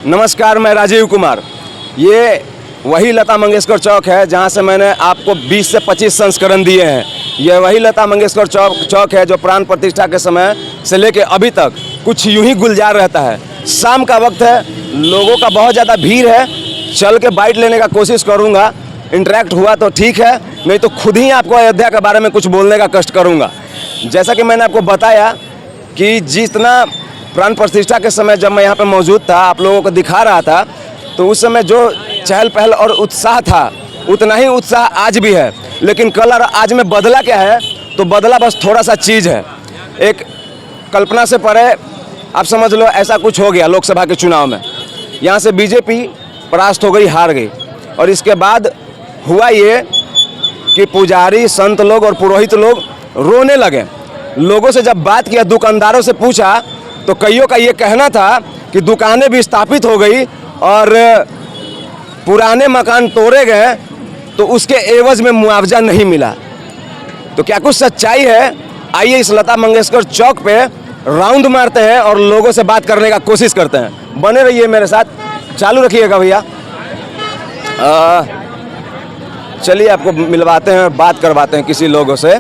नमस्कार, मैं राजीव कुमार। ये वही लता मंगेशकर चौक है जहाँ से मैंने आपको 20 से 25 संस्करण दिए हैं। यह वही लता मंगेशकर चौक है जो प्राण प्रतिष्ठा के समय से लेके अभी तक कुछ यूं ही गुलजार रहता है। शाम का वक्त है, लोगों का बहुत ज़्यादा भीड़ है। चल के बाइट लेने का कोशिश करूँगा, इंटरेक्ट हुआ तो ठीक है, नहीं तो खुद ही आपको अयोध्या के बारे में कुछ बोलने का कष्ट करूँगा। जैसा कि मैंने आपको बताया कि जितना प्राण प्रतिष्ठा के समय जब मैं यहाँ पे मौजूद था, आप लोगों को दिखा रहा था, तो उस समय जो चहल पहल और उत्साह था उतना ही उत्साह आज भी है। लेकिन कल और आज में बदला क्या है, तो बदला बस थोड़ा सा चीज़ है। एक कल्पना से परे आप समझ लो ऐसा कुछ हो गया लोकसभा के चुनाव में। यहाँ से बीजेपी परास्त हो गई, हार गई, और इसके बाद हुआ ये कि पुजारी, संत लोग और पुरोहित लोग रोने लगे। लोगों से जब बात किया, दुकानदारों से पूछा, तो कईयों का ये कहना था कि दुकानें विस्थापित हो गई और पुराने मकान तोड़े गए, तो उसके एवज में मुआवजा नहीं मिला। तो क्या कुछ सच्चाई है? आइए इस लता मंगेशकर चौक पे राउंड मारते हैं और लोगों से बात करने का कोशिश करते हैं। बने रहिए मेरे साथ, चालू रखिएगा भैया। चलिए आपको मिलवाते हैं, बात करवाते हैं किसी लोगों से।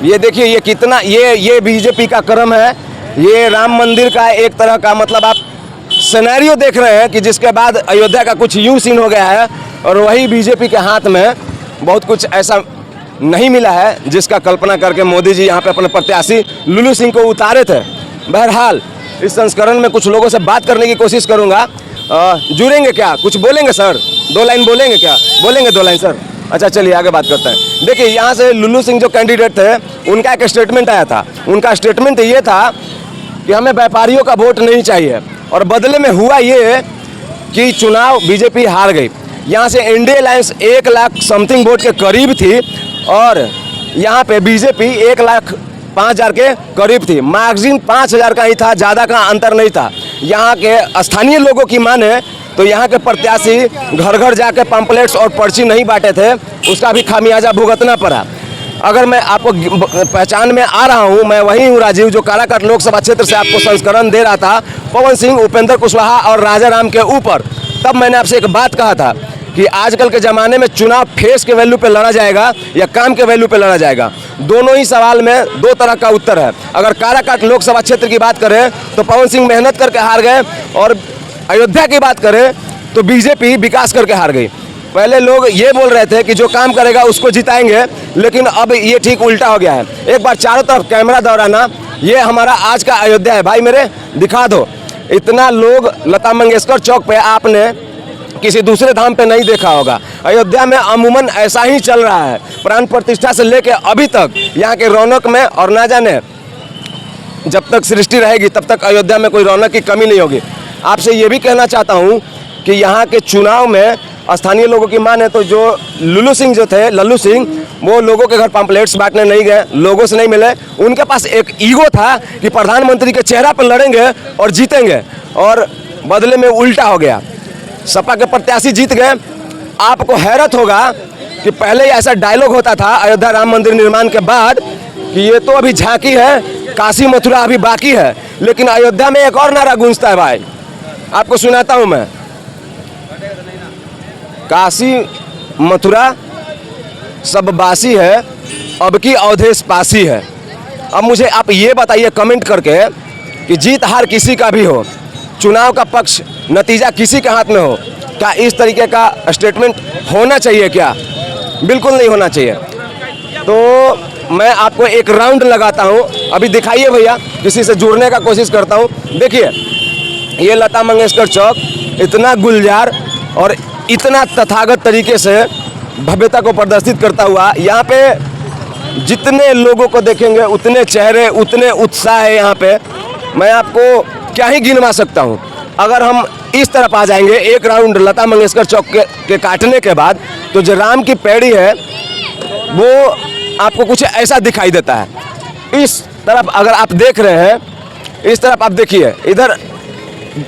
ये देखिए, ये कितना ये बीजेपी का क्रम है। ये राम मंदिर का एक तरह का मतलब आप सिनेरियो देख रहे हैं कि जिसके बाद अयोध्या का कुछ यूं सीन हो गया है, और वही बीजेपी के हाथ में बहुत कुछ ऐसा नहीं मिला है जिसका कल्पना करके मोदी जी यहाँ पे अपने प्रत्याशी लुल्लू सिंह को उतारे थे। बहरहाल इस संस्करण में कुछ लोगों से बात करने की कोशिश करूँगा। जुड़ेंगे क्या? कुछ बोलेंगे सर? 2 लाइन बोलेंगे क्या? बोलेंगे 2 लाइन सर? अच्छा, चलिए आगे बात करते हैं। देखिए, यहाँ से लुल्लू सिंह जो कैंडिडेट थे, उनका एक स्टेटमेंट आया था। उनका स्टेटमेंट ये था कि हमें व्यापारियों का वोट नहीं चाहिए, और बदले में हुआ ये कि चुनाव बीजेपी हार गई। यहाँ से NDA alliance 1 lakh something vote के करीब थी, और यहाँ पे बीजेपी 1,05,000 के करीब थी। मार्जिन 5,000 का ही था, ज़्यादा का अंतर नहीं था। यहाँ के स्थानीय लोगों की माने तो यहाँ के प्रत्याशी घर घर जाके पंपलेट्स और पर्ची नहीं बांटे थे, उसका भी खामियाजा भुगतना पड़ा। अगर मैं आपको पहचान में आ रहा हूँ, मैं वही हूँ राजीव, जो काराकाट लोकसभा क्षेत्र से आपको संस्करण दे रहा था पवन सिंह, उपेंद्र कुशवाहा और राजा राम के ऊपर। तब मैंने आपसे एक बात कहा था कि आजकल के ज़माने में चुनाव फेस के वैल्यू पे लड़ा जाएगा या काम के वैल्यू पे लड़ा जाएगा। दोनों ही सवाल में 2 तरह का उत्तर है। अगर काराकाट लोकसभा क्षेत्र की बात करें तो पवन सिंह मेहनत करके हार गए, और अयोध्या की बात करें तो बीजेपी विकास करके हार गई। पहले लोग ये बोल रहे थे कि जो काम करेगा उसको जिताएंगे, लेकिन अब ये ठीक उल्टा हो गया है। एक बार चारों तरफ कैमरा दौड़ाना, ये हमारा आज का अयोध्या है। भाई मेरे दिखा दो, इतना लोग लता मंगेशकर चौक पे आपने किसी दूसरे धाम पे नहीं देखा होगा। अयोध्या में अमूमन ऐसा ही चल रहा है, प्राण प्रतिष्ठा से लेके अभी तक यहाँ के रौनक में, और ना जाने जब तक सृष्टि रहेगी तब तक अयोध्या में कोई रौनक की कमी नहीं होगी। आपसे ये भी कहना चाहता हूँ कि यहाँ के चुनाव में स्थानीय लोगों की माने तो जो लुल्लू सिंह जो थे, लल्लू सिंह, वो लोगों के घर पंपलेट्स बांटने नहीं गए, लोगों से नहीं मिले। उनके पास एक ईगो था कि प्रधानमंत्री के चेहरा पर लड़ेंगे और जीतेंगे, और बदले में उल्टा हो गया। सपा के प्रत्याशी जीत गए। आपको हैरत होगा कि पहले ऐसा डायलॉग होता था अयोध्या राम मंदिर निर्माण के बाद कि ये तो अभी झांकी है, काशी मथुरा अभी बाकी है। लेकिन अयोध्या में एक और नारा गूंजता है भाई, आपको सुनाता हूं मैं। काशी मथुरा सब बासी है, अब की अवधेश पासी है। अब मुझे आप ये बताइए कमेंट करके कि जीत हार किसी का भी हो, चुनाव का पक्ष नतीजा किसी के हाथ में हो, क्या इस तरीके का स्टेटमेंट होना चाहिए? क्या बिल्कुल नहीं होना चाहिए। तो मैं आपको एक राउंड लगाता हूं, अभी दिखाइए भैया, किसी से जुड़ने का कोशिश करता हूं। देखिए, ये लता मंगेशकर चौक इतना गुलजार और इतना तथागत तरीके से भव्यता को प्रदर्शित करता हुआ, यहाँ पे जितने लोगों को देखेंगे उतने चेहरे, उतने उत्साह है यहाँ पे, मैं आपको क्या ही गिनवा सकता हूँ। अगर हम इस तरफ आ जाएंगे एक राउंड लता मंगेशकर चौक के काटने के बाद, तो जो राम की पैड़ी है वो आपको कुछ ऐसा दिखाई देता है। इस तरफ अगर आप देख रहे हैं, इस तरफ आप देखिए, इधर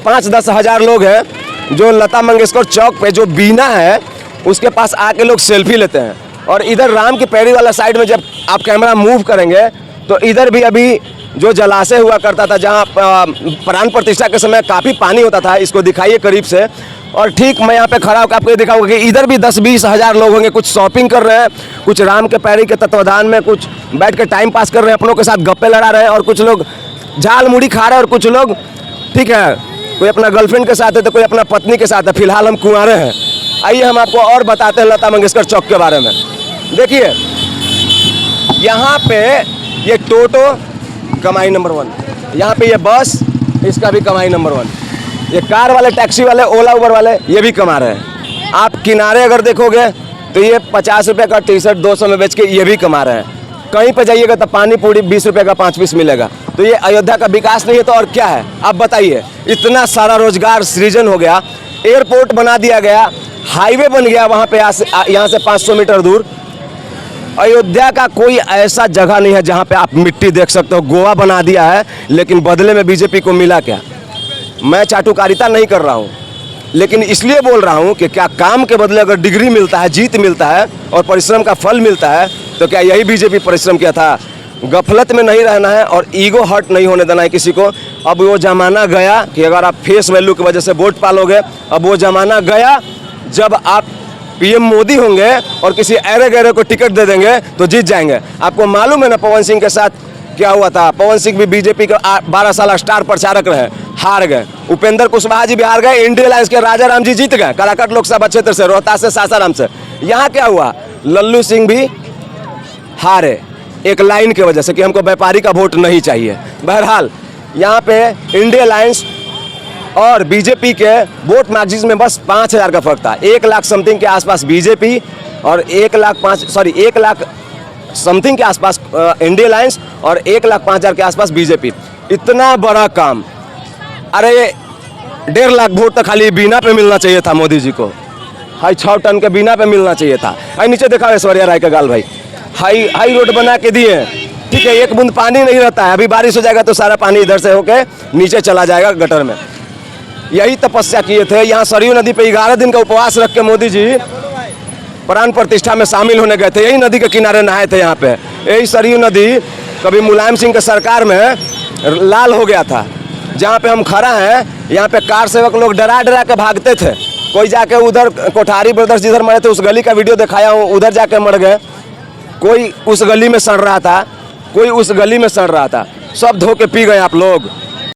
5-10 हज़ार लोग हैं जो लता मंगेशकर चौक पे जो बीना है उसके पास आके लोग सेल्फी लेते हैं, और इधर राम की पैड़ी वाला साइड में जब आप कैमरा मूव करेंगे तो इधर भी अभी जो जलाशय हुआ करता था, जहाँ प्राण प्रतिष्ठा के समय काफ़ी पानी होता था, इसको दिखाइए करीब से। और ठीक मैं यहाँ पे खड़ा होकर आपको ये दिखाऊंगा कि इधर भी 10-20 हज़ार लोग होंगे, कुछ शॉपिंग कर रहे हैं, कुछ राम के पैरी के तत्वाधान में कुछ बैठ के टाइम पास कर रहे हैं, अपनों के साथ गप्पे लड़ा रहे हैं, और कुछ लोग झाल मुड़ी खा रहे हैं, और कुछ लोग ठीक है कोई अपना गर्लफ्रेंड के साथ है तो कोई अपना पत्नी के साथ है। फिलहाल हम कुंवारे हैं। आइए हम आपको और बताते हैं लता मंगेशकर चौक के बारे में। देखिए यहाँ पे ये टोटो कमाई नंबर 1, यहाँ पे ये बस, इसका भी कमाई नंबर 1, ये कार वाले, टैक्सी वाले, ओला उबर वाले, ये भी कमा रहे हैं। आप किनारे अगर देखोगे तो ये 50 रुपये का टी शर्ट 200 में बेच के ये भी कमा रहे हैं। कहीं पे जाइएगा तो पानी पूरी 20 रुपये का 5 पीस मिलेगा। तो ये अयोध्या का विकास नहीं है तो और क्या है? आप बताइए। इतना सारा रोजगार सृजन हो गया, एयरपोर्ट बना दिया गया, हाईवे बन गया वहाँ पे यहाँ से 500 मीटर दूर। अयोध्या का कोई ऐसा जगह नहीं है जहाँ पे आप मिट्टी देख सकते हो। गोवा बना दिया है, लेकिन बदले में बीजेपी को मिला क्या? मैं चाटुकारिता नहीं कर रहा हूँ, लेकिन इसलिए बोल रहा हूँ कि क्या काम के बदले अगर डिग्री मिलता है, जीत मिलता है और परिश्रम का फल मिलता है, तो क्या यही बीजेपी परिश्रम किया था? गफलत में नहीं रहना है और ईगो हर्ट नहीं होने देना है किसी को। अब वो ज़माना गया कि अगर आप फेस वैल्यू की वजह से वोट पालोगे। अब वो ज़माना गया जब आप पीएम मोदी होंगे और किसी ऐरे गैरे को टिकट दे देंगे तो जीत जाएंगे। आपको मालूम है ना पवन सिंह के साथ क्या हुआ था? पवन सिंह भी बीजेपी के 12 साल स्टार प्रचारक रहे, हार गए। उपेंद्र कुशवाहा जी भी हार गए। इंडिया अलायंस के राजा राम जी जीत गए काराकाट लोकसभा क्षेत्र से, रोहतास से, सासाराम से। यहाँ क्या हुआ? लल्लू सिंह भी हारे एक लाइन की वजह से कि हमको व्यापारी का वोट नहीं चाहिए। बहरहाल यहाँ पे इंडिया अलायंस और बीजेपी के वोट मार्जिन में बस 5,000 का फर्क था। 1 लाख समथिंग के आसपास बीजेपी और 1 लाख समथिंग के आसपास इंडिया अलायंस और 1,05,000 के आसपास बीजेपी। इतना बड़ा काम, अरे 1.5 लाख वोट तो खाली बीना पे मिलना चाहिए था मोदी जी को। हाई 6 टन के बीना पे मिलना चाहिए था। हाई नीचे देखा ऐश्वर्या राय का गाल भाई, हाई रोड बना के दिए, ठीक है, एक बूंद पानी नहीं रहता है। अभी बारिश हो जाएगा तो सारा पानी इधर से होके नीचे चला जाएगा गटर में। यही तपस्या किए थे। यहाँ सरयू नदी पे 11 दिन का उपवास रख के मोदी जी प्राण प्रतिष्ठा में शामिल होने गए थे। यही नदी के किनारे नहाए थे। यहाँ पे यही सरयू नदी कभी मुलायम सिंह के सरकार में लाल हो गया था। जहाँ पे हम खड़ा हैं, यहाँ पे कार सेवक लोग डरा डरा के भागते थे। कोई जाके उधर कोठारी ब्रदर्स जिधर मरे थे उस गली का वीडियो दिखाया हूँ, उधर जाके मर गए। कोई उस गली में सड़ रहा था, कोई उस गली में सड़ रहा था। सब धो के पी गए आप लोग।